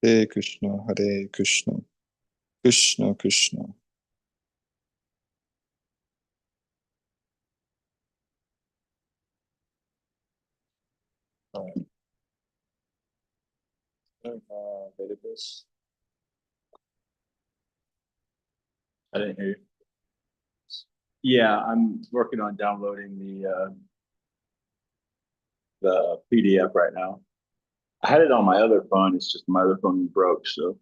Hare Krishna, Hare Krishna, Krishna Krishna. Alright. Database. I didn't hear you. Yeah, I'm working on downloading the PDF right now. I had it on my other phone. It's just my other phone broke, so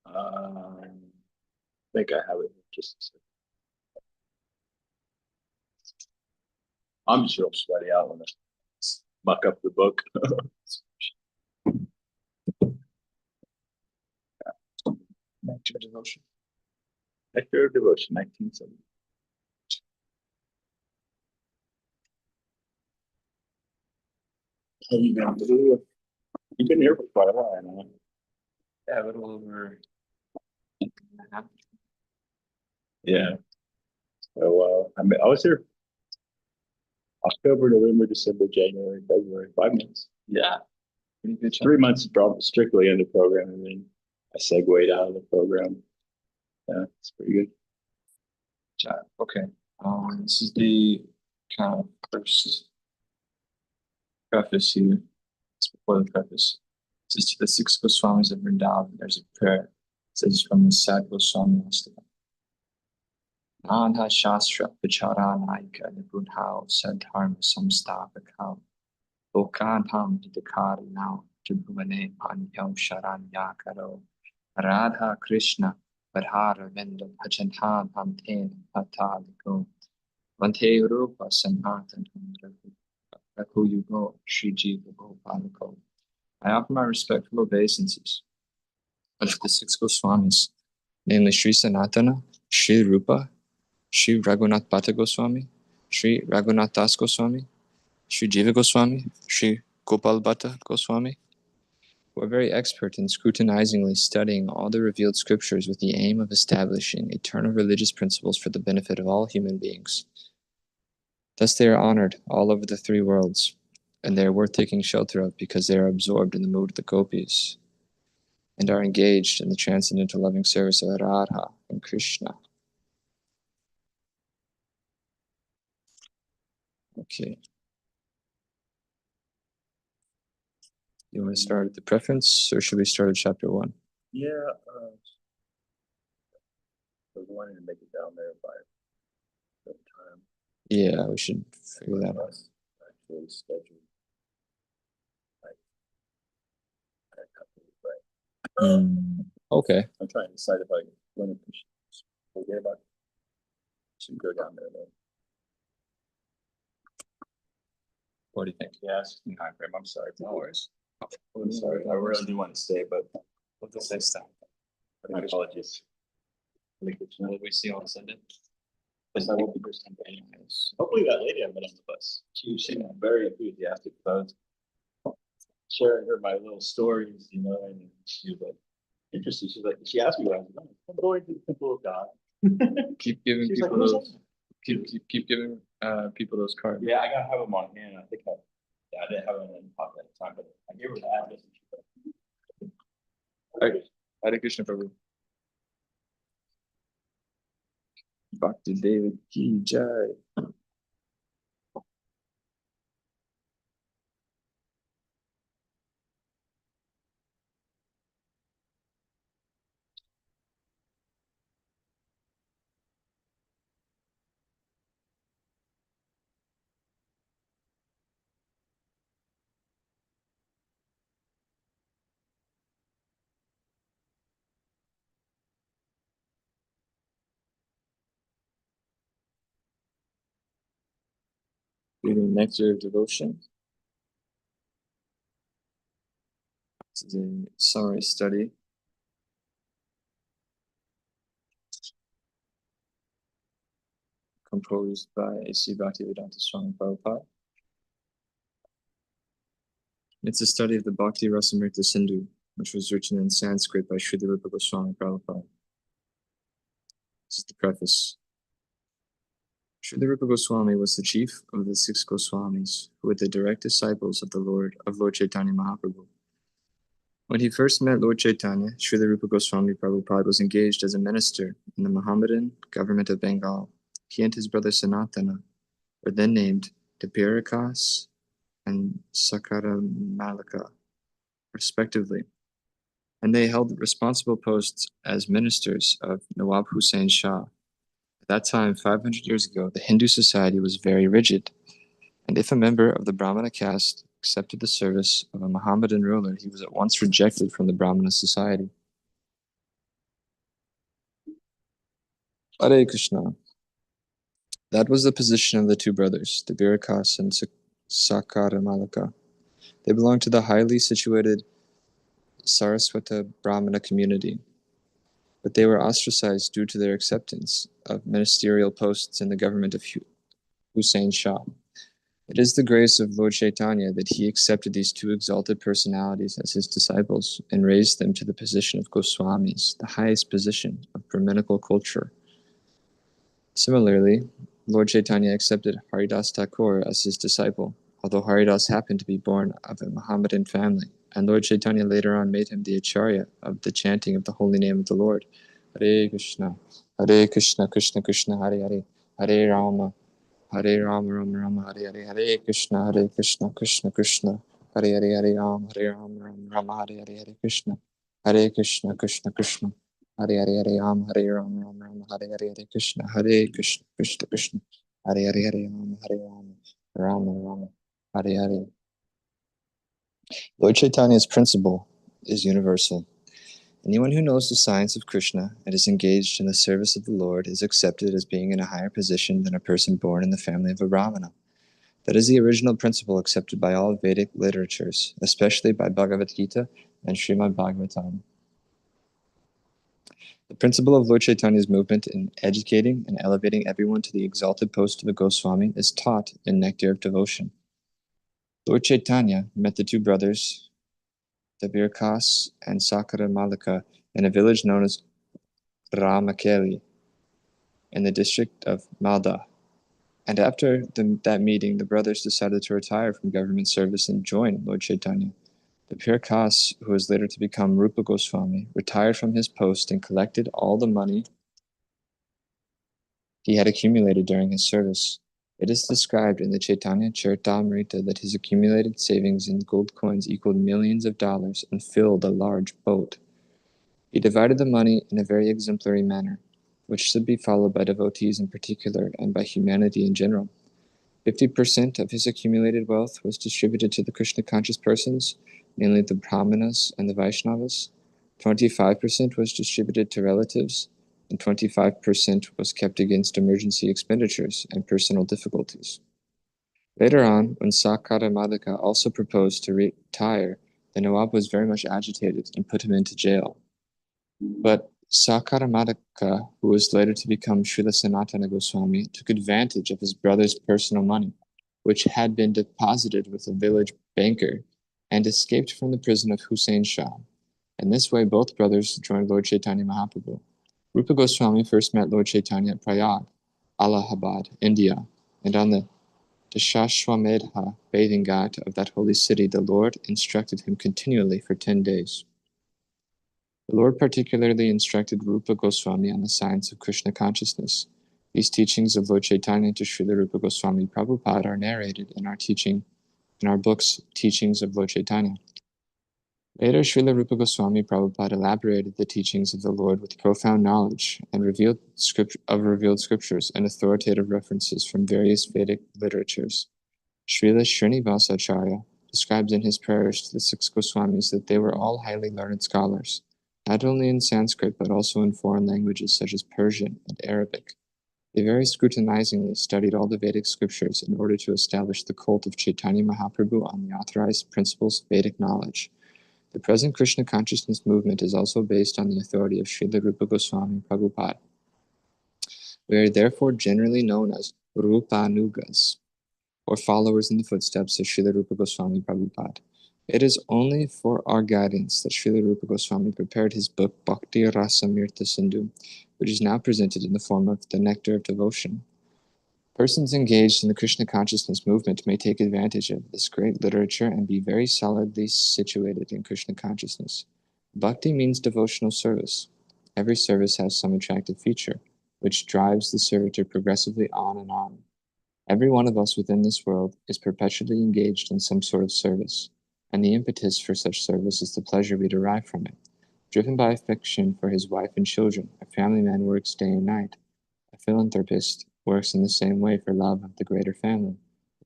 I think I have it. Just a second. I'm just real sweaty out when I muck up the book. Nectar Devotion. Nectar Devotion, 1970. Have you been? You've been here for quite a while now. Yeah, a little over. Yeah. So I was here October, November, December, January, February, 5 months. Yeah. Pretty good. 3 months strictly in the program, and then I segued out of the program. Yeah, it's pretty good. Okay. This is the kind of first preface here. It's before the preface. It says to the six Goswamis of Vrindavan, there's a prayer. It says from the Sad Goswami Astava. Nandha Shastra Vicharanayika Nibunhao Sadharma Samstavakao Lokantham Hidakari now Jubhumane Panyam Sharanyakaro Radha Krishna Radhara Vinda Bhajanhan Hamten Hataliko Vante Rupa Sanatan Raku Yugo Sri Jiva Gopalako. I offer my respectful obeisances of the six Goswamis, namely Sri Sanatana, Sri Rupa, Sri Raghunath Bhatta Goswami, Sri Raghunath Das Goswami, Sri Jiva Goswami, Sri Gopal Bhatta Goswami, who are very expert in scrutinizingly studying all the revealed scriptures with the aim of establishing eternal religious principles for the benefit of all human beings. Thus they are honored all over the three worlds, and they are worth taking shelter of because they are absorbed in the mood of the gopis, and are engaged in the transcendental loving service of Radha and Krishna. Okay. You want to start at the preference, or should we start at chapter 1? Yeah, I was wanting to make it down there by the time. Yeah, we should figure that out. Actually schedule. Okay. I'm trying to decide if I want to forget about it. Should go down there though. What do you think? Yes, I'm sorry. No worries. I'm sorry. I really do want to stay, but we'll just say stop. My apologies. Will we see you on Sunday? Yes, I will be here Sunday. Hopefully that lady I met on the bus. She seemed very enthusiastic about sharing her my little stories, you know, and she was like interested. She's like, she asked me what I was doing. I'm going to the temple of God. Keep giving people like, those. Keep giving people those cards. Yeah, I gotta have them on hand. I think I didn't have them in the pocket at the time, but I gave her the address. Hare Krishna Prabhu. Bhakti David Ki Jai. Reading Nectar of Devotion. This is a summary study composed by A.C. Bhaktivedanta Swami Prabhupada. It's a study of the Bhakti Rasamrita Sindhu, which was written in Sanskrit by Srila Rupa Goswami Prabhupada. This is the preface. Srila Rupa Goswami was the chief of the 6 Goswamis, who were the direct disciples of Lord Chaitanya Mahaprabhu. When he first met Lord Chaitanya, Srila Rupa Goswami Prabhupada was engaged as a minister in the Mohammedan government of Bengal. He and his brother Sanatana were then named Dipirakas and Sakaramalaka, respectively, and they held responsible posts as ministers of Nawab Hussain Shah. At that time, 500 years ago, the Hindu society was very rigid, and if a member of the Brahmana caste accepted the service of a Mohammedan ruler, he was at once rejected from the Brahmana society. Hare Krishna. That was the position of the two brothers, the Birakas and Sakaramalaka. They belonged to the highly situated Saraswata Brahmana community, but they were ostracized due to their acceptance of ministerial posts in the government of Hussain Shah. It is the grace of Lord Chaitanya that he accepted these two exalted personalities as his disciples and raised them to the position of Goswamis, the highest position of Brahminical culture. Similarly, Lord Chaitanya accepted Haridas Thakur as his disciple, although Haridas happened to be born of a Mohammedan family, and Lord Chaitanya later on made him the acharya of the chanting of the holy name of the Lord. Hare Krishna, Krishna Krishna, Hare Hare, Hare Rama, Rama Rama, Hare Krishna, Krishna Krishna, Hare Hare, Hare Rama, Rama, Hare Krishna, Krishna Krishna. Hare Hare Hare Ram, Hare Krishna, Krishna, Hare Hare Ram, Hare Hare. Lord Chaitanya's principle is universal. Anyone who knows the science of Krishna and is engaged in the service of the Lord is accepted as being in a higher position than a person born in the family of a Brahmana. That is the original principle accepted by all Vedic literatures, especially by Bhagavad Gita and Srimad Bhagavatam. The principle of Lord Chaitanya's movement in educating and elevating everyone to the exalted post of a Goswami is taught in Nectar of Devotion. Lord Chaitanya met the two brothers, the Virkas and Sakara Malika, in a village known as Ramakeli in the district of Malda. And after that meeting, the brothers decided to retire from government service and join Lord Chaitanya. The Virkas, who was later to become Rupa Goswami, retired from his post and collected all the money he had accumulated during his service. It is described in the Chaitanya Charitamrita that his accumulated savings in gold coins equaled millions of dollars and filled a large boat. He divided the money in a very exemplary manner, which should be followed by devotees in particular and by humanity in general. 50% of his accumulated wealth was distributed to the Krishna-conscious persons, mainly the Brahmanas and the Vaishnavas. 25% was distributed to relatives, and 25% was kept against emergency expenditures and personal difficulties. Later on, when Sakara Madhaka also proposed to retire, the Nawab was very much agitated and put him into jail. But Sakara Madhaka, who was later to become Srila Sanatana Goswami, took advantage of his brother's personal money, which had been deposited with a village banker, and escaped from the prison of Hussain Shah. In this way, both brothers joined Lord Chaitanya Mahaprabhu. Rupa Goswami first met Lord Chaitanya at Prayag, Allahabad, India, and on the Dashashwamedha bathing ghat of that holy city, the Lord instructed him continually for 10 days. The Lord particularly instructed Rupa Goswami on the science of Krishna consciousness. These teachings of Lord Chaitanya to Srila Rupa Goswami Prabhupada are narrated in our books, Teachings of Lord Chaitanya. Later, Srila Rupa Goswami Prabhupada elaborated the teachings of the Lord with profound knowledge and revealed scriptures and authoritative references from various Vedic literatures. Srila Srinivasacharya describes in his prayers to the 6 Goswamis that they were all highly learned scholars, not only in Sanskrit but also in foreign languages such as Persian and Arabic. They very scrutinizingly studied all the Vedic scriptures in order to establish the cult of Chaitanya Mahaprabhu on the authorized principles of Vedic knowledge. The present Krishna consciousness movement is also based on the authority of Srila Rupa Goswami Prabhupada. We are therefore generally known as Rupanugas, or followers in the footsteps of Srila Rupa Goswami Prabhupada. It is only for our guidance that Srila Rupa Goswami prepared his book Bhakti Rasa Mirta Sindhu, which is now presented in the form of the Nectar of Devotion. Persons engaged in the Krishna consciousness movement may take advantage of this great literature and be very solidly situated in Krishna consciousness. Bhakti means devotional service. Every service has some attractive feature, which drives the servitor progressively on and on. Every one of us within this world is perpetually engaged in some sort of service, and the impetus for such service is the pleasure we derive from it. Driven by affection for his wife and children, a family man works day and night. A philanthropist works in the same way for love of the greater family,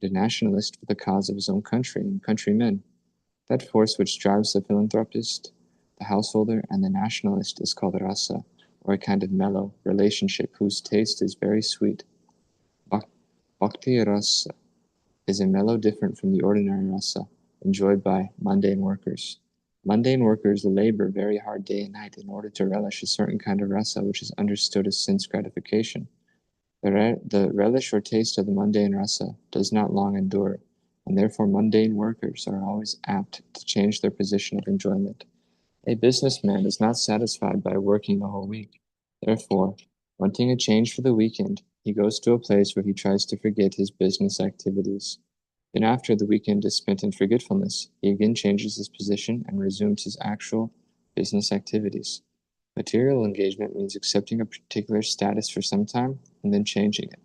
and a nationalist for the cause of his own country and countrymen. That force which drives the philanthropist, the householder, and the nationalist is called rasa, or a kind of mellow relationship whose taste is very sweet. Bhakti rasa is a mellow different from the ordinary rasa enjoyed by mundane workers. Mundane workers labor very hard day and night in order to relish a certain kind of rasa which is understood as sense gratification. The relish or taste of the mundane rasa does not long endure, and therefore mundane workers are always apt to change their position of enjoyment. A businessman is not satisfied by working the whole week. Therefore, wanting a change for the weekend, he goes to a place where he tries to forget his business activities. Then after the weekend is spent in forgetfulness, he again changes his position and resumes his actual business activities. Material engagement means accepting a particular status for some time and then changing it.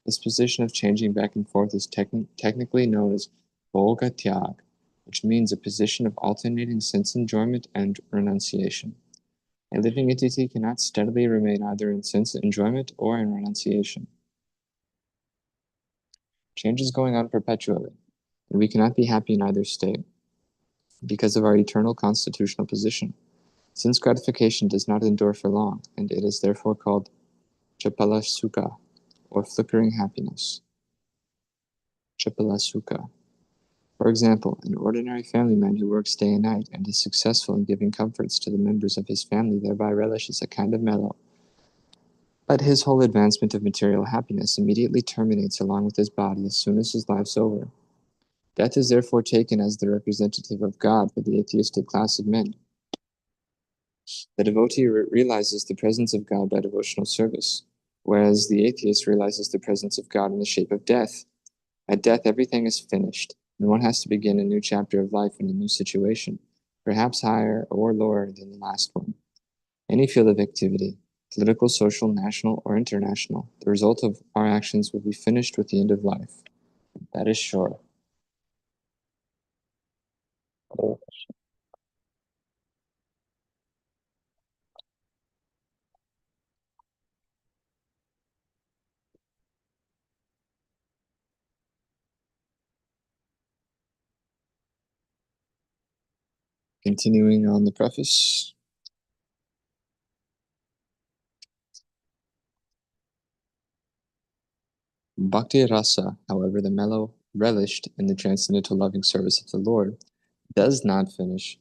This position of changing back and forth is technically known as bhoga tyag, which means a position of alternating sense enjoyment and renunciation. A living entity cannot steadily remain either in sense enjoyment or in renunciation. Change is going on perpetually, and we cannot be happy in either state because of our eternal constitutional position. Sense gratification does not endure for long, and it is therefore called chapala sukha, or flickering happiness. Chapala sukha. For example, an ordinary family man who works day and night and is successful in giving comforts to the members of his family thereby relishes a kind of mellow. But his whole advancement of material happiness immediately terminates along with his body as soon as his life's over. Death is therefore taken as the representative of God for the atheistic class of men. The devotee realizes the presence of God by devotional service, whereas the atheist realizes the presence of God in the shape of death. At death, everything is finished, and one has to begin a new chapter of life in a new situation, perhaps higher or lower than the last one. Any field of activity, political, social, national, or international, the result of our actions will be finished with the end of life. That is sure. Continuing on the preface. Bhakti rasa, however, the mellow relished in the transcendental loving service of the Lord, does not finish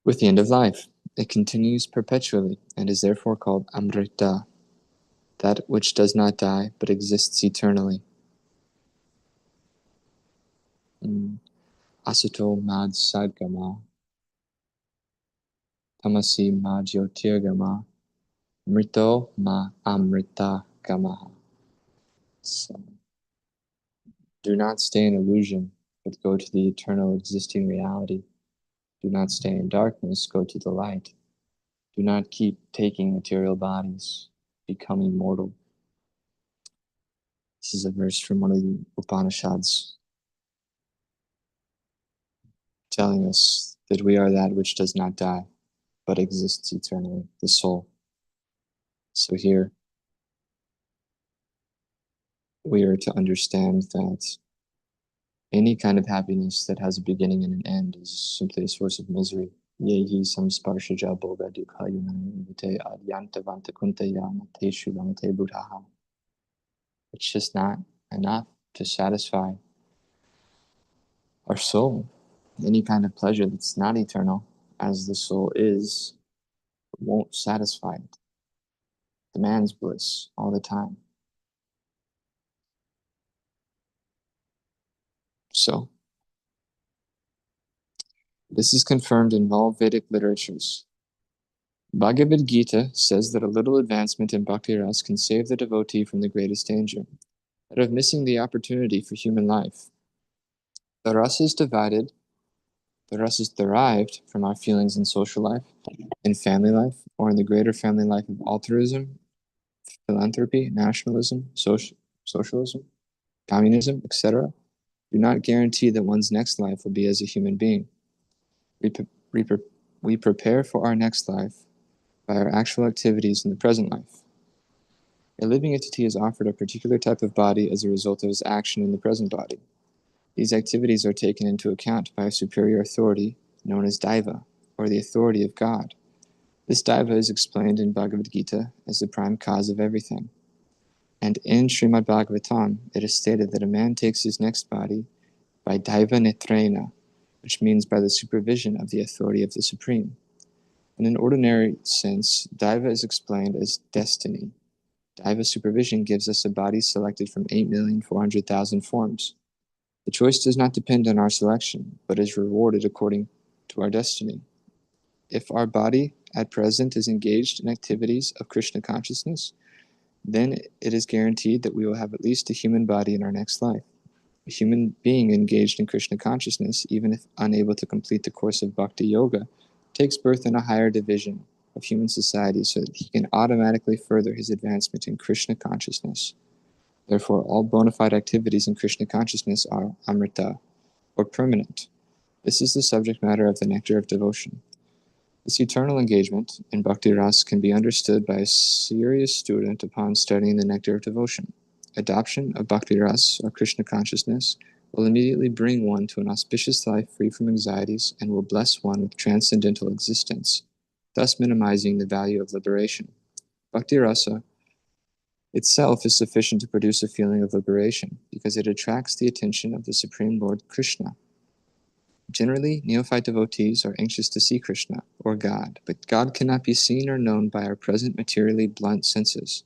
with the end of life. It continues perpetually and is therefore called amrita, that which does not die but exists eternally. Asato mad sadgama, tamasi ma jyotirgama, mrito ma amrita gamaha. So, do not stay in illusion, but go to the eternal existing reality. Do not stay in darkness, go to the light. Do not keep taking material bodies, become immortal. This is a verse from one of the Upanishads telling us that we are that which does not die, but exists eternally, the soul. So here, we are to understand that any kind of happiness that has a beginning and an end is simply a source of misery. Yehi samsparshaja boga dukhayunayate adyantavanta kuntayanateshu lamate buddhaha. It's just not enough to satisfy our soul. Any kind of pleasure that's not eternal, as the soul is, won't satisfy it. Demands bliss all the time. So, this is confirmed in all Vedic literatures. Bhagavad Gita says that a little advancement in bhakti ras can save the devotee from the greatest danger. out of missing the opportunity for human life. The rasa is divided, the rasa is derived from our feelings in social life, in family life, or in the greater family life of altruism, philanthropy, nationalism, socialism, communism, etc., do not guarantee that one's next life will be as a human being. We prepare for our next life by our actual activities in the present life. A living entity is offered a particular type of body as a result of his action in the present body. These activities are taken into account by a superior authority known as Daiva, or the authority of God. This Daiva is explained in Bhagavad Gita as the prime cause of everything. And in Srimad Bhagavatam, it is stated that a man takes his next body by Daiva Netrena, which means by the supervision of the authority of the Supreme. In an ordinary sense, Daiva is explained as destiny. Daiva supervision gives us a body selected from 8,400,000 forms. The choice does not depend on our selection, but is rewarded according to our destiny. If our body at present is engaged in activities of Krishna consciousness, then it is guaranteed that we will have at least a human body in our next life. A human being engaged in Krishna consciousness, even if unable to complete the course of Bhakti Yoga, takes birth in a higher division of human society so that he can automatically further his advancement in Krishna consciousness. Therefore, all bona fide activities in Krishna consciousness are amrita, or permanent. This is the subject matter of the nectar of devotion. This eternal engagement in bhakti ras can be understood by a serious student upon studying the nectar of devotion. Adoption of bhakti ras, or Krishna consciousness, will immediately bring one to an auspicious life free from anxieties and will bless one with transcendental existence, thus minimizing the value of liberation. Bhakti rasa itself is sufficient to produce a feeling of liberation because it attracts the attention of the Supreme Lord Krishna. Generally, neophyte devotees are anxious to see Krishna, or God, but God cannot be seen or known by our present materially blunt senses.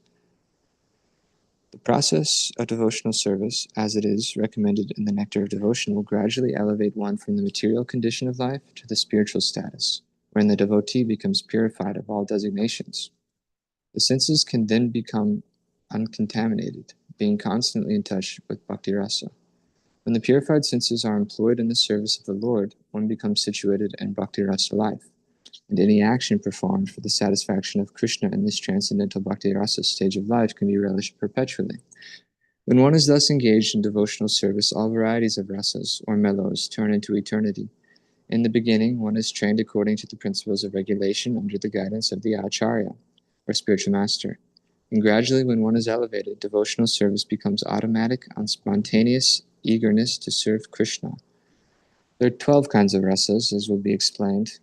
The process of devotional service, as it is recommended in the Nectar of Devotion, will gradually elevate one from the material condition of life to the spiritual status, wherein the devotee becomes purified of all designations. The senses can then become uncontaminated, being constantly in touch with bhakti rasa. When the purified senses are employed in the service of the Lord, one becomes situated in bhakti rasa life, and any action performed for the satisfaction of Krishna in this transcendental bhakti rasa stage of life can be relished perpetually. When one is thus engaged in devotional service, all varieties of rasas, or mellows, turn into eternity. In the beginning, one is trained according to the principles of regulation under the guidance of the acharya, or spiritual master. And gradually, when one is elevated, devotional service becomes automatic on spontaneous eagerness to serve Krishna. There are 12 kinds of rasas, as will be explained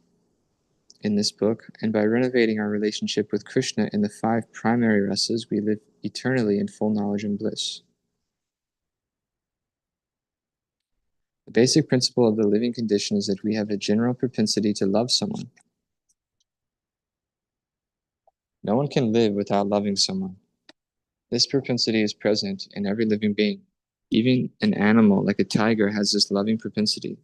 in this book, and by renovating our relationship with Krishna in the 5 primary rasas, we live eternally in full knowledge and bliss. The basic principle of the living condition is that we have a general propensity to love someone. No one can live without loving someone. This propensity is present in every living being. Even an animal like a tiger has this loving propensity,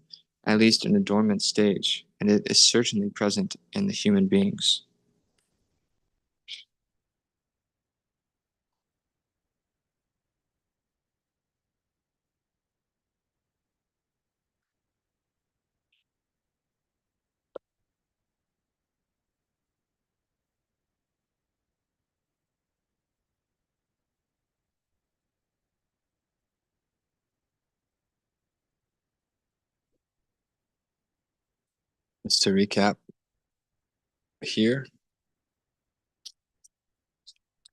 at least in a dormant stage, and it is certainly present in the human beings. Just to recap here,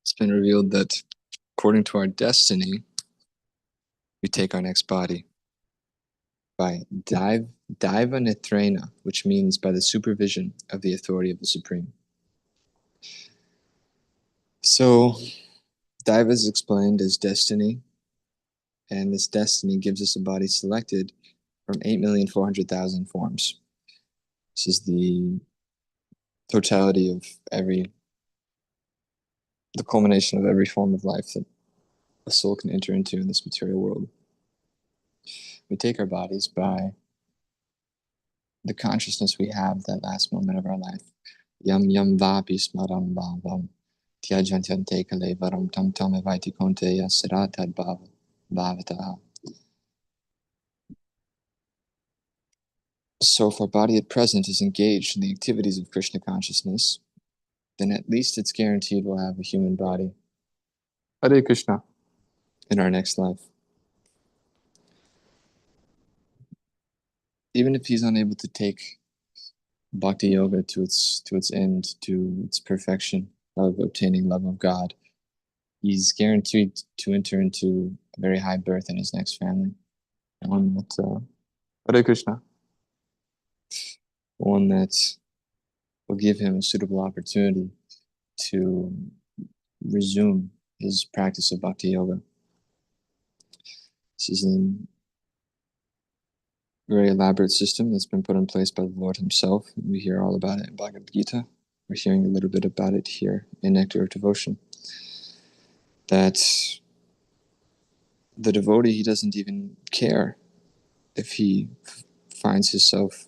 it's been revealed that according to our destiny, we take our next body by Daiva Netrena, which means by the supervision of the authority of the Supreme. So, Daiva is explained as destiny, and this destiny gives us a body selected from 8,400,000 forms. This is the totality of the culmination of every form of life that a soul can enter into in this material world. We take our bodies by the consciousness we have that last moment of our life. Yam yam vapi smaram bhavam tyajantyante kalevaram tam tam evaiti konteya siratad bhava. bhavataha. So if our body at present is engaged in the activities of Krishna consciousness, then at least it's guaranteed we'll have a human body. Hare Krishna. In our next life. Even if he's unable to take bhakti yoga to its end, to its perfection of obtaining love of God, he's guaranteed to enter into a very high birth in his next family. One that, Hare Krishna. One that will give him a suitable opportunity to resume his practice of bhakti yoga. This is a very elaborate system that's been put in place by the Lord himself. We hear all about it in Bhagavad Gita. We're hearing a little bit about it here in Nectar of Devotion. That the devotee, he doesn't even care if he finds himself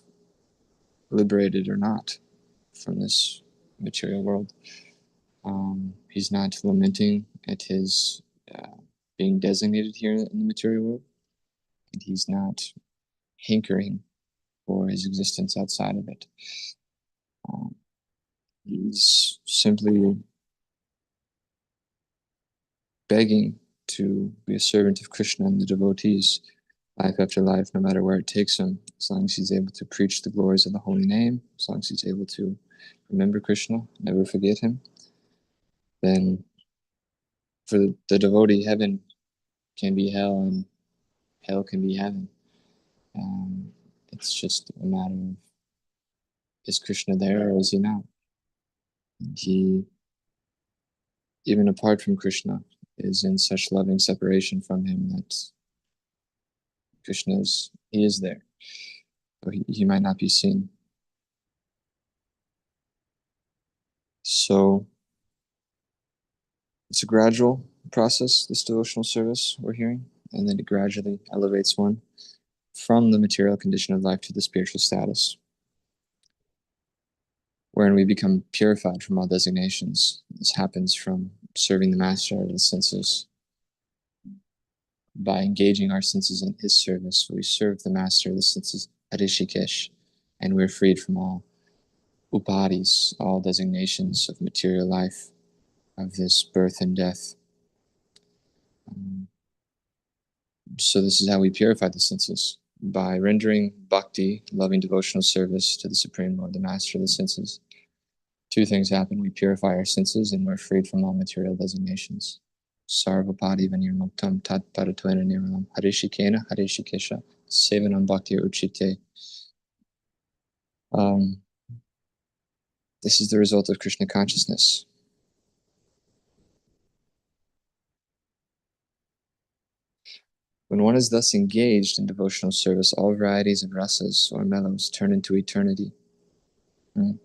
liberated or not from this material world. He's not lamenting at his being designated here in the material world. And he's not hankering for his existence outside of it. He's simply begging to be a servant of Krishna and the devotees, life after life, no matter where it takes him, as long as he's able to preach the glories of the holy name, as long as he's able to remember Krishna, never forget him, then for the devotee, heaven can be hell and hell can be heaven. It's just a matter of, is Krishna there or is he not? He, even apart from Krishna, is in such loving separation from him that Krishna he is there. But he might not be seen. So it's a gradual process, this devotional service we're hearing, and then it gradually elevates one from the material condition of life to the spiritual status, wherein we become purified from all designations. This happens from serving the master of the senses. By engaging our senses in his service, we serve the master of the senses, Rishikesh, and we're freed from all upadis, all designations of material life, of this birth and death. So this is how we purify the senses, by rendering bhakti, loving devotional service to the Supreme Lord, the Master of the senses. Two things happen. We purify our senses and we're freed from all material designations. Sarvapadi vanirmuktam tat paratvena niralam harishikena harishikesha sevanam bhakti uchite. This is the result of Krishna consciousness. When one is thus engaged in devotional service, all varieties of rasas or mellows turn into eternity. And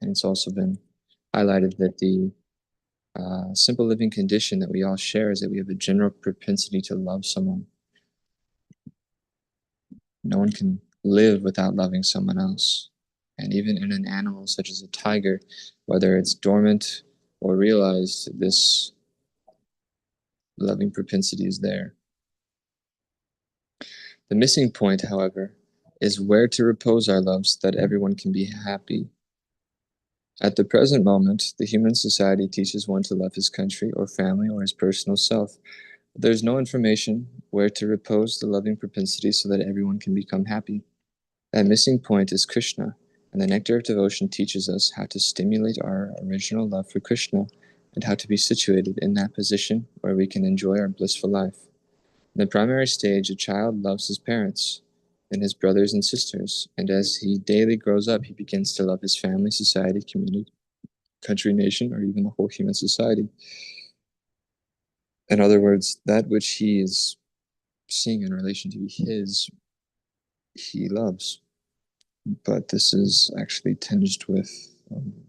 it's also been highlighted that the simple living condition that we all share is that we have a general propensity to love someone. No one can live without loving someone else. And even in an animal such as a tiger, whether it's dormant or realized, this loving propensity is there. The missing point, however, is where to repose our love so that everyone can be happy. At the present moment, the human society teaches one to love his country or family or his personal self. But there's no information where to repose the loving propensity so that everyone can become happy. That missing point is Krishna, and the Nectar of Devotion teaches us how to stimulate our original love for Krishna and how to be situated in that position where we can enjoy our blissful life. In the primary stage, a child loves his parents, then his brothers and sisters, and as he daily grows up, he begins to love his family, society, community, country, nation, or even the whole human society. In other words, that which he is seeing in relation to his, he loves. But this is actually tinged with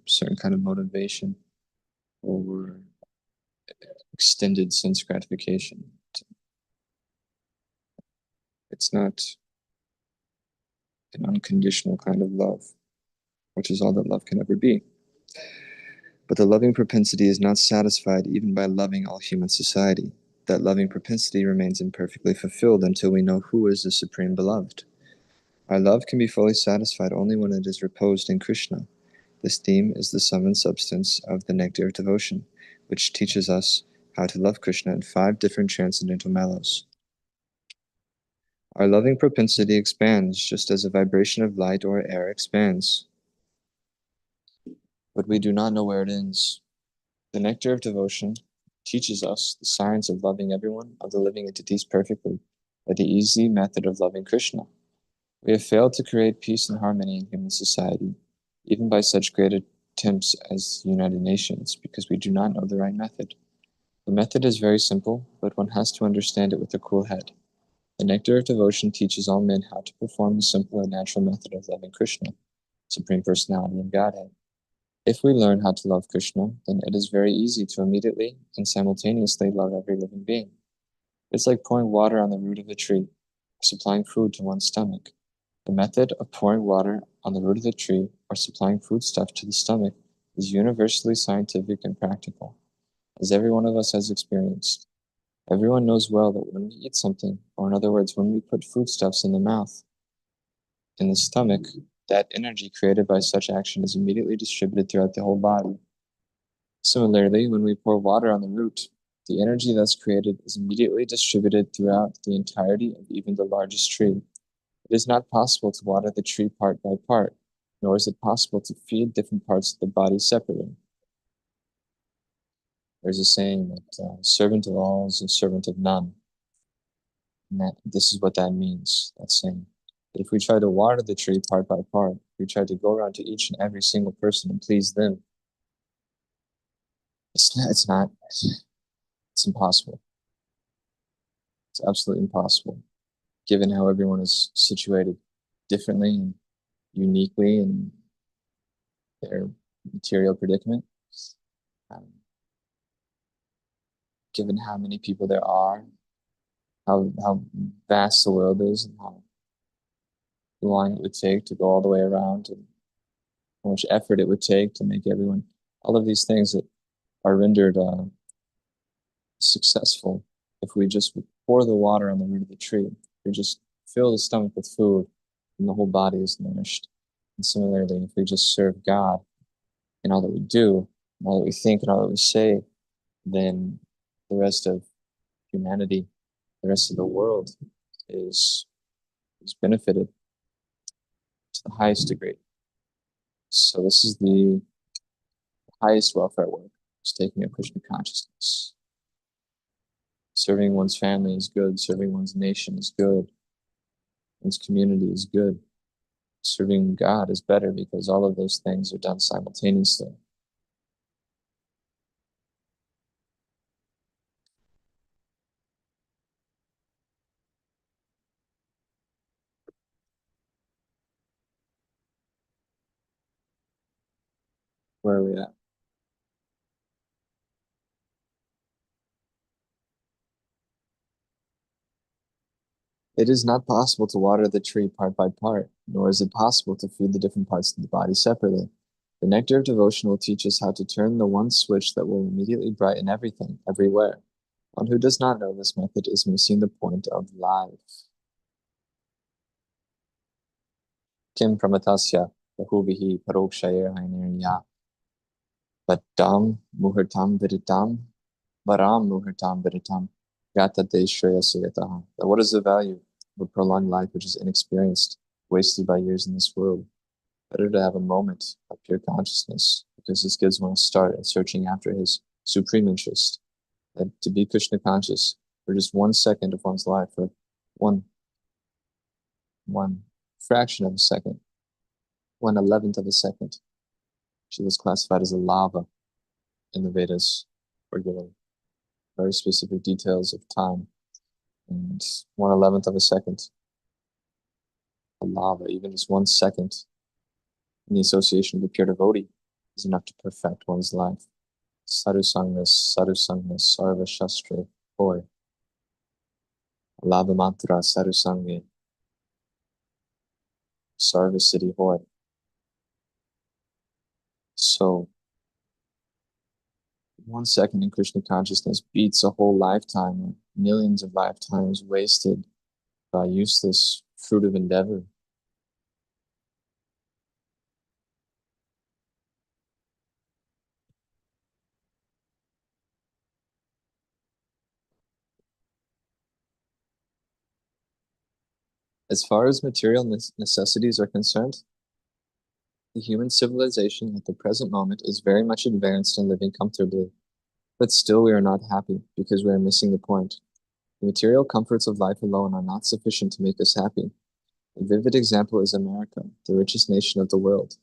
certain kind of motivation or extended sense gratification. It's not an unconditional kind of love, which is all that love can ever be. But the loving propensity is not satisfied even by loving all human society. That loving propensity remains imperfectly fulfilled until we know who is the Supreme Beloved. Our love can be fully satisfied only when it is reposed in Krishna. This theme is the sum and substance of the Nectar of Devotion, which teaches us how to love Krishna in 5 different transcendental mellows. Our loving propensity expands just as a vibration of light or air expands, but we do not know where it ends. The Nectar of Devotion teaches us the science of loving everyone of the living entities perfectly by the easy method of loving Krishna. We have failed to create peace and harmony in human society, even by such great attempts as the United Nations, because we do not know the right method. The method is very simple, but one has to understand it with a cool head. The Nectar of Devotion teaches all men how to perform the simple and natural method of loving Krishna, Supreme Personality and Godhead. If we learn how to love Krishna, then it is very easy to immediately and simultaneously love every living being. It's like pouring water on the root of a tree, or supplying food to one's stomach. The method of pouring water on the root of the tree or supplying foodstuff to the stomach is universally scientific and practical, as every one of us has experienced. Everyone knows well that when we eat something, or in other words, when we put foodstuffs in the mouth, in the stomach, that energy created by such action is immediately distributed throughout the whole body. Similarly, when we pour water on the root, the energy thus created is immediately distributed throughout the entirety of even the largest tree. It is not possible to water the tree part by part, nor is it possible to feed different parts of the body separately. There's a saying that servant of all is a servant of none. And this is what that means, that saying. If we try to water the tree part by part, we try to go around to each and every single person and please them, it's impossible. It's absolutely impossible, given how everyone is situated differently and uniquely in their material predicament. Um, given how many people there are, how vast the world is, and how long it would take to go all the way around, and how much effort it would take to make everyone, all of these things that are rendered successful if we just pour the water on the root of the tree. If we just fill the stomach with food, and the whole body is nourished. And similarly, if we just serve God in all that we do, and all that we think, and all that we say, then the rest of humanity, the rest of the world is benefited to the highest degree. So this is the highest welfare work, is taking up Krishna consciousness. Serving one's family is good. Serving one's nation is good. One's community is good. Serving God is better because all of those things are done simultaneously. Where are we at? It is not possible to water the tree part by part, nor is it possible to feed the different parts of the body separately. The nectar of devotion will teach us how to turn the one switch that will immediately brighten everything, everywhere. One who does not know this method is missing the point of life. Kim pramatasya bahuvihi parokshaya hainirya Vaddam muhurtam viditam varam muhurtam viditam gata deshraya suyataha. What is the value of a prolonged life which is inexperienced, wasted by years in this world? Better to have a moment of pure consciousness, because this gives one a start at searching after his supreme interest. And to be Krishna conscious for just 1 second of one's life, for one fraction of a second, 1/11th of a second, she was classified as a lava in the Vedas, for giving very specific details of time. And 1/11th of a second, a lava, even just 1 second in the association with a pure devotee is enough to perfect one's life. Sadhu sangas, sarva shastra hoy. Lava mantra, sadhu sange, sarva siddhi hoy. So, 1 second in Krishna consciousness beats a whole lifetime or millions of lifetimes wasted by useless fruitive endeavor. As far as material necessities are concerned, the human civilization at the present moment is very much advanced and living comfortably. But still we are not happy because we are missing the point. The material comforts of life alone are not sufficient to make us happy. A vivid example is America, the richest nation of the world.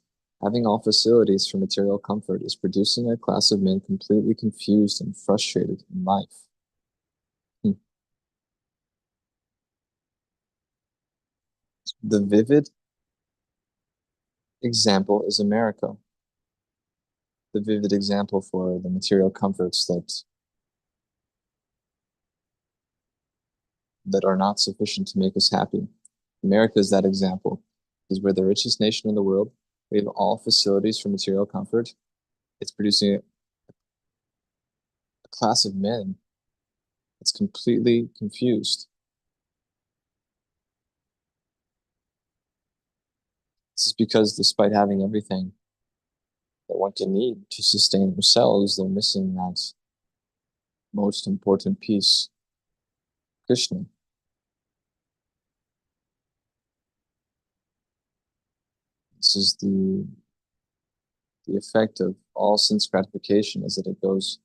Having all facilities for material comfort is producing a class of men completely confused and frustrated in life. The vivid example is America, the vivid example for the material comforts that are not sufficient to make us happy. America is that example, because we're the richest nation in the world. We have all facilities for material comfort. It's producing a class of men that's completely confused. This is because despite having everything that one can need to sustain themselves, they're missing that most important piece, Krishna. This is the effect of all sense gratification, is that it goes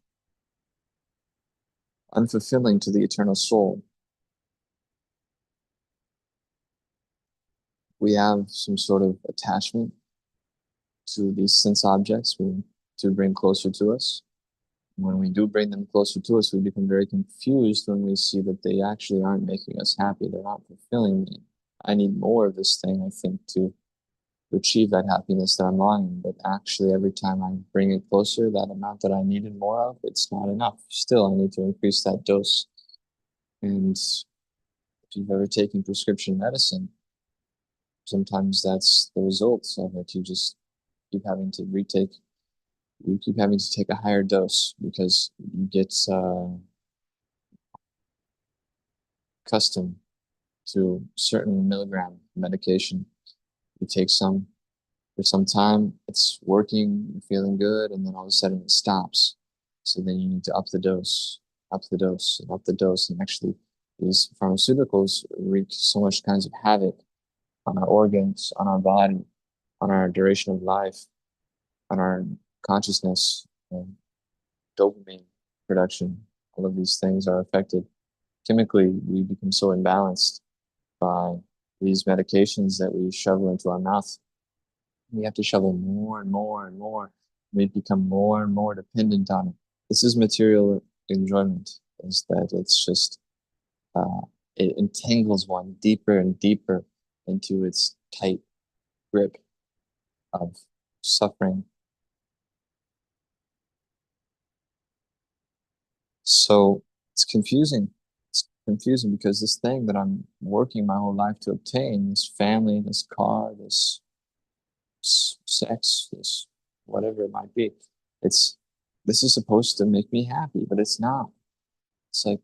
unfulfilling to the eternal soul. We have some sort of attachment to these sense objects to bring closer to us. When we do bring them closer to us, we become very confused when we see that they actually aren't making us happy. They're not fulfilling me. I need more of this thing, I think, to achieve that happiness that I'm longing. But actually, every time I bring it closer, that amount that I needed more of, it's not enough. Still, I need to increase that dose. And if you've ever taken prescription medicine, sometimes that's the results of it. You just keep having to retake, you keep having to take a higher dose because you get accustomed to certain milligram medication. You take some for some time, it's working, you're feeling good, and then all of a sudden it stops. So then you need to up the dose, up the dose, and up the dose. And actually, these pharmaceuticals wreak so much kinds of havoc on our organs, on our body, on our duration of life, on our consciousness, and dopamine production. All of these things are affected. Chemically, we become so imbalanced by these medications that we shovel into our mouth. We have to shovel more and more and more. We become more and more dependent on it. This is material enjoyment, is that it's just, it entangles one deeper and deeper into its tight grip of suffering. So it's confusing. It's confusing because this thing that I'm working my whole life to obtain, this family, this car, this sex, this whatever it might be, this is supposed to make me happy, but it's not. It's like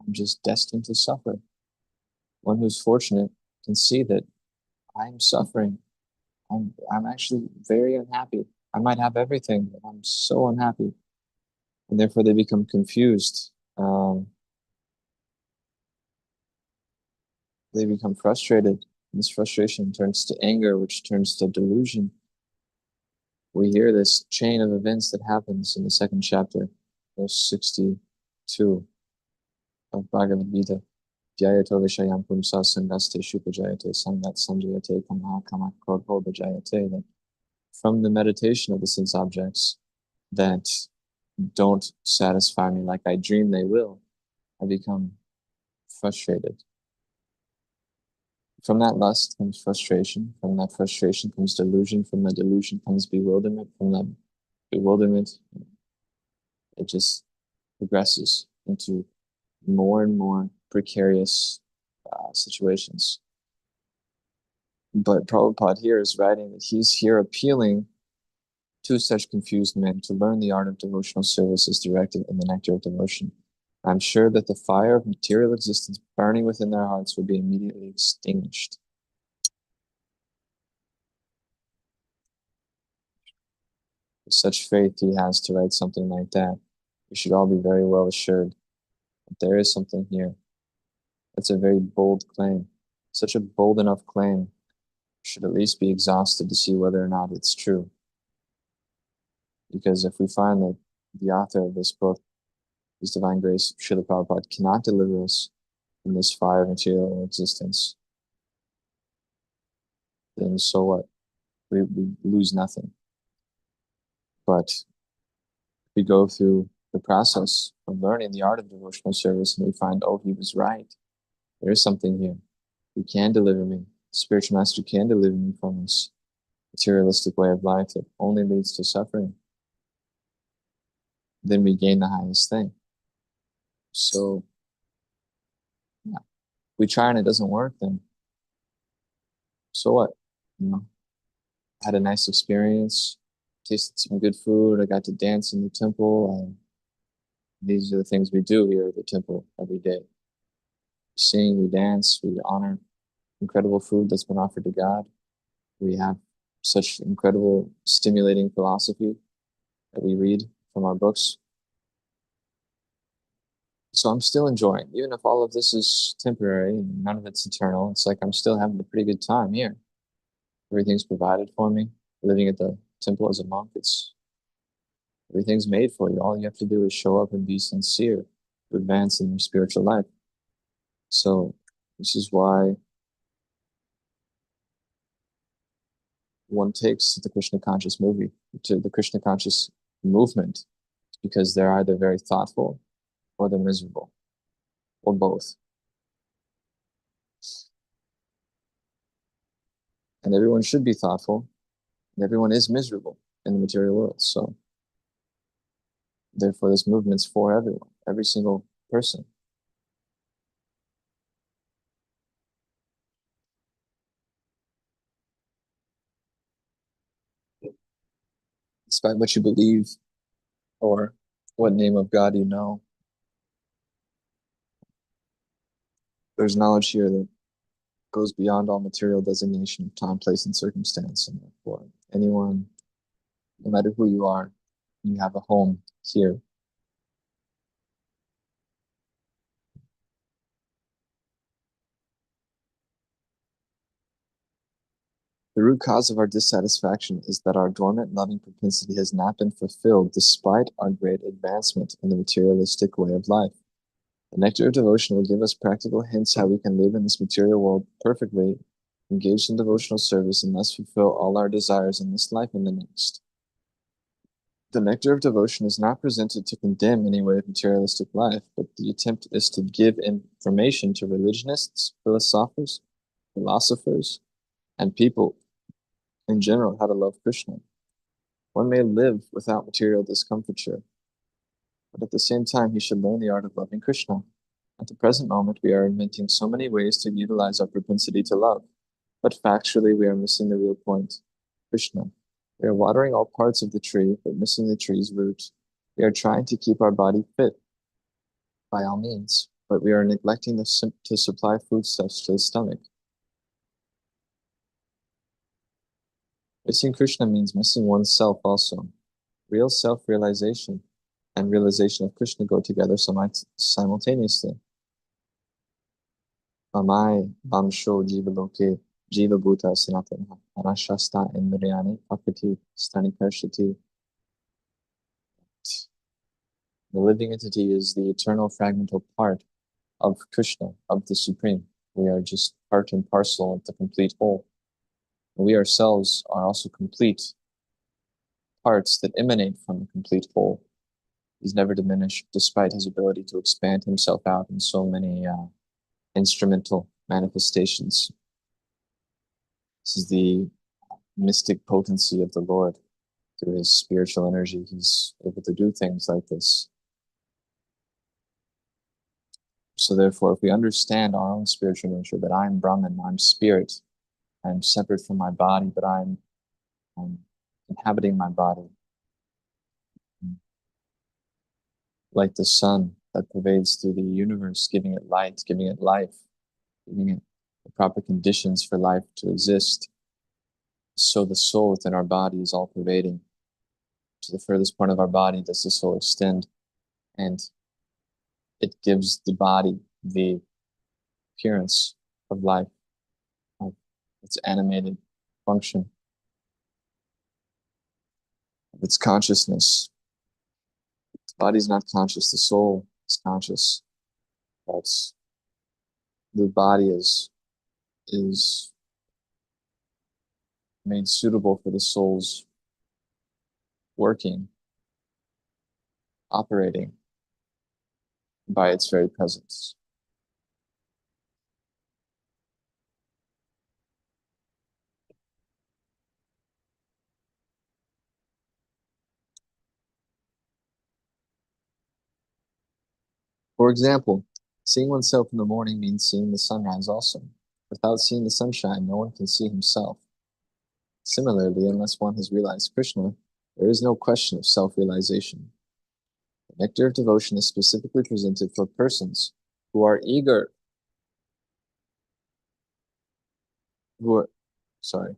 I'm just destined to suffer. One who's fortunate can see that I'm suffering. I'm actually very unhappy. I might have everything, but I'm so unhappy. And therefore they become confused. They become frustrated. This frustration turns to anger, which turns to delusion. We hear this chain of events that happens in the second chapter, verse 62 of Bhagavad Gita. Dhyayato vishayam pumsa sangaste shupajayate sangat sanjayate kama kama krodho bhajayate. That from the meditation of the sense objects that don't satisfy me like I dream they will, I become frustrated. From that lust comes frustration. From that frustration comes delusion. From that delusion comes bewilderment. From that bewilderment, it just progresses into more and more precarious situations. But Prabhupada here is writing that he's here appealing To such confused men, to learn the art of devotional service is directed in the nectar of devotion. I'm sure that the fire of material existence burning within their hearts would be immediately extinguished. With such faith he has to write something like that, we should all be very well assured that there is something here. That's a very bold claim. Such a bold enough claim should at least be exhausted to see whether or not it's true. Because if we find that the author of this book, His Divine Grace, Srila Prabhupada, cannot deliver us from this fire of material existence, then so what? We lose nothing. But we go through the process of learning the art of devotional service and we find, oh, he was right. There is something here. He can deliver me. The spiritual master can deliver me from this materialistic way of life that only leads to suffering. Then we gain the highest thing. So, yeah, if we try and it doesn't work, then so what? You know, I had a nice experience, tasted some good food. I got to dance in the temple. These are the things we do here at the temple every day. We sing, we dance, we honor incredible food that's been offered to God. We have such incredible, stimulating philosophy that we read from our books. So I'm still enjoying, even if all of this is temporary and none of it's eternal. It's like I'm still having a pretty good time here. Everything's provided for me. Living at the temple as a monk, everything's made for you. All you have to do is show up and be sincere to advance in your spiritual life. So this is why one takes the Krishna conscious movement, because they're either very thoughtful or they're miserable, or both. And everyone should be thoughtful, and everyone is miserable in the material world. So therefore this movement's for everyone, every single person. Despite what you believe or what name of God you know, there's knowledge here that goes beyond all material designation of time, place, and circumstance. And therefore, anyone, no matter who you are, you have a home here. The root cause of our dissatisfaction is that our dormant loving propensity has not been fulfilled despite our great advancement in the materialistic way of life. The nectar of devotion will give us practical hints how we can live in this material world perfectly, engaged in devotional service, and thus fulfill all our desires in this life and the next. The nectar of devotion is not presented to condemn any way of materialistic life, but the attempt is to give information to religionists, philosophers, and people in general how to love Krishna. One may live without material discomfiture, but at the same time, he should learn the art of loving Krishna. At the present moment, we are inventing so many ways to utilize our propensity to love, but factually, we are missing the real point, Krishna. We are watering all parts of the tree, but missing the tree's root. We are trying to keep our body fit, by all means, but we are neglecting to supply foodstuffs to the stomach. Missing Krishna means missing oneself also. Real self-realization and realization of Krishna go together simultaneously. Mamai Bamsho Jivaloke Jiva Bhuta Sanatana Anashasta Indriyani Pakati Stanikarshati. The living entity is the eternal fragmental part of Krishna, of the Supreme. We are just part and parcel of the complete whole. We ourselves are also complete parts that emanate from the complete whole. He's never diminished despite his ability to expand himself out in so many instrumental manifestations. This is the mystic potency of the Lord. Through his spiritual energy, he's able to do things like this. So therefore, if we understand our own spiritual nature, that I'm Brahman, I'm spirit, I'm separate from my body, but I'm inhabiting my body, like the sun that pervades through the universe, giving it light, giving it life, giving it the proper conditions for life to exist. So the soul within our body is all pervading. To the furthest point of our body does the soul extend, and it gives the body the appearance of life, of its animated function, of its consciousness. The body's not conscious, the soul is conscious. But the body is made suitable for the soul's working, operating by its very presence. For example, seeing oneself in the morning means seeing the sunrise also. Without seeing the sunshine, no one can see himself. Similarly, unless one has realized Krishna, there is no question of self-realization. The nectar of devotion is specifically presented for persons who are eager, who are, sorry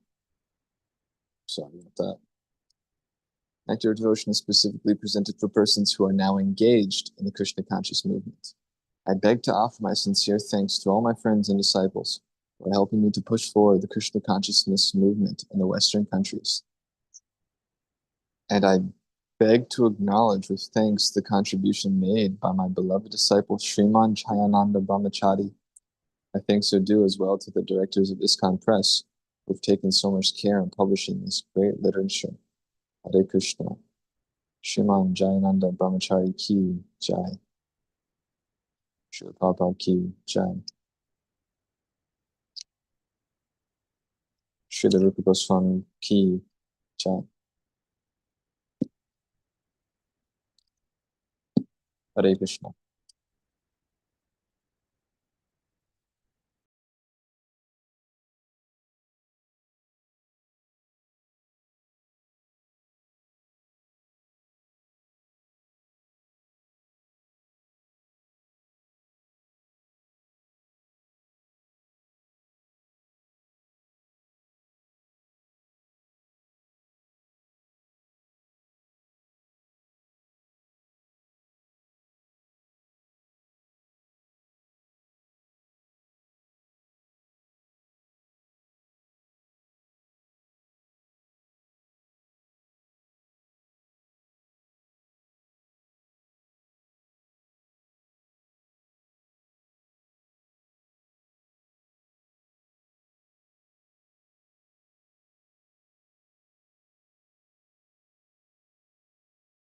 about that. Nectar of devotion is specifically presented for persons who are now engaged in the Krishna conscious movement. I beg to offer my sincere thanks to all my friends and disciples for helping me to push forward the Krishna consciousness movement in the Western countries. And I beg to acknowledge with thanks the contribution made by my beloved disciple Sriman Chayananda Brahmachari. My thanks are due as well to the directors of ISKCON Press, who have taken so much care in publishing this great literature. Hare Krishna. Sriman Jayananda Brahmachari Ki Jai. Srila Prabhupada Ki Jai. Srila Rupa Goswami Ki Jai. Hare Krishna.